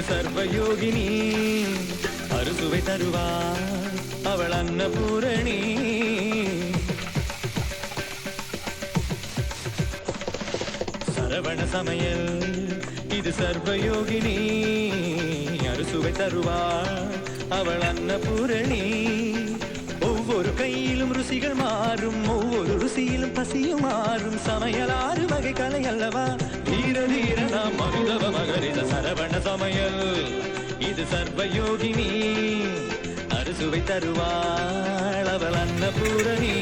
இது சர்வயோகினி அறுசுவை தருவாள் அவள் அன்னபூரணி. சரவண சமையல் இது சர்வயோகினி அறுசுவை தருவாள் அவள் அன்னபூரணி. ஒவ்வொரு கையிலும் ருசிகள் மாறும், ஒவ்வொரு ருசியிலும் பசியும் மாறும். சமையல் 6 வகை கலை அல்லவா, தீர தீர நாம் மருதவ மகரித. சரவண சமையல் இது சர்வயோகினி அறுசுவை தருவாள் அவள் அன்னபூரணி.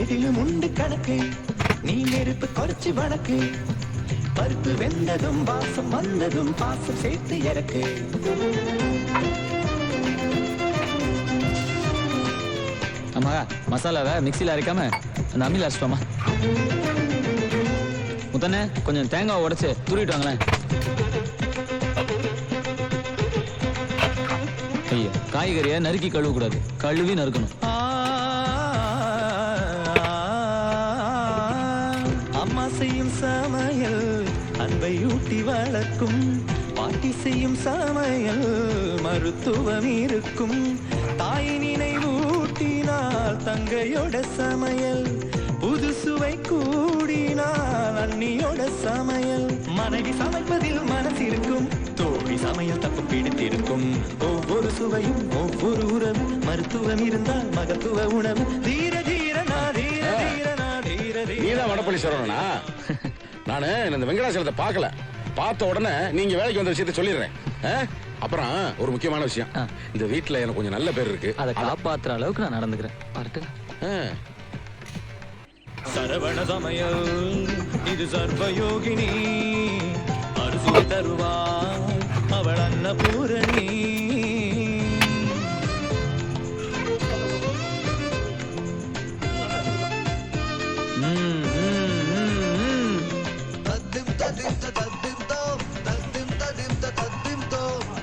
எதிலும் உண்டு கணக்கு, நீ நெருப்பு குறைச்சு வணக்கு. பருப்பு வெந்ததும் வாசம் வந்ததும் பாசம் சேர்த்து இறக்கு. ஆமா, மசாலாவை மிக்சியில் அரைக்காம அந்த அம்மியில் அரைச்சிட்டோமா. முத்தண்ணே, கொஞ்சம் தேங்காய் உடைச்சு துருவிட்டு வாங்களேன். ஐயா, காய்கறியை நறுக்கி கழுவக்கூடாது, கழுவி நறுக்கணும். அம்மா செய்யும் சமையல் அன்பை ஊட்டி வளர்க்கும், பாட்டி செய்யும் சமையல் மருத்துவம் இருக்கும். தாய் நினைவூட்டினால் தங்கையோட சமையல், புது சுவை கூடினால் அண்ணியோட சமையல். மனைவி சமைப்பதில் மனசு இருக்கும், தோழி சமையல் தப்பு பிடித்திருக்கும். ஒவ்வொரு சுவையும் ஒவ்வொரு உறவு, மருத்துவம் இருந்தால் மகத்துவ உணவு. தீர தீரனா தீர தீரனா தீர தீர. நீதான் வடப்பள்ளி சரவணனா? நானு இந்த வெங்கடாச்சலத்தை பார்க்கல, பார்த்த உடனே நீங்க வேலைக்கு வந்த விஷயத்த சொல்லிடுறேன். அப்புறம் ஒரு முக்கியமான விஷயம், இந்த வீட்டுல எனக்கு கொஞ்சம் நல்ல பேர் இருக்கு, அதை காப்பாத்துற அளவுக்கு நான் நடந்துக்கிறேன். பார்த்து சரவண சமையல் இது சர்வயோகினி அறுசுவை தருவாள் அவள் அன்னபூரணி.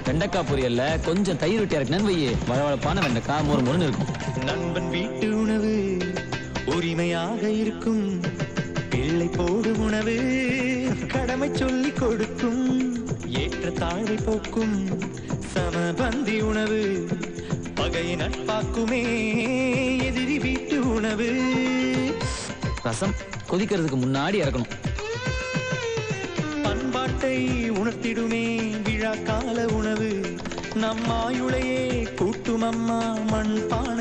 வெண்டைக்காய் பொரியல்ல கொஞ்சம் தயிர் விட்டு இறக்குனேன்னு வையே, வளவளப்பான வெண்டைக்காய் மொறு மொறுன்னு இருக்கும். நண்பன் வீட்டு உணவு உரிமையாக இருக்கும், பிள்ளை போடும் உணவு கடமை சொல்லி கொடுக்கும். ஏற்ற தாழ்வை போக்கும் சமபந்தி உணவு, பகையை நட்பாக்குமே எதிரி வீட்டு உணவு. ரசம் கொதிக்கிறதுக்கு முன்னாடி இறக்கணும். பண்பாட்டை உணர்த்திடுமே விழா கால உணவு, நம்மாயுளையே கூட்டும் அம்மா மண் பானை.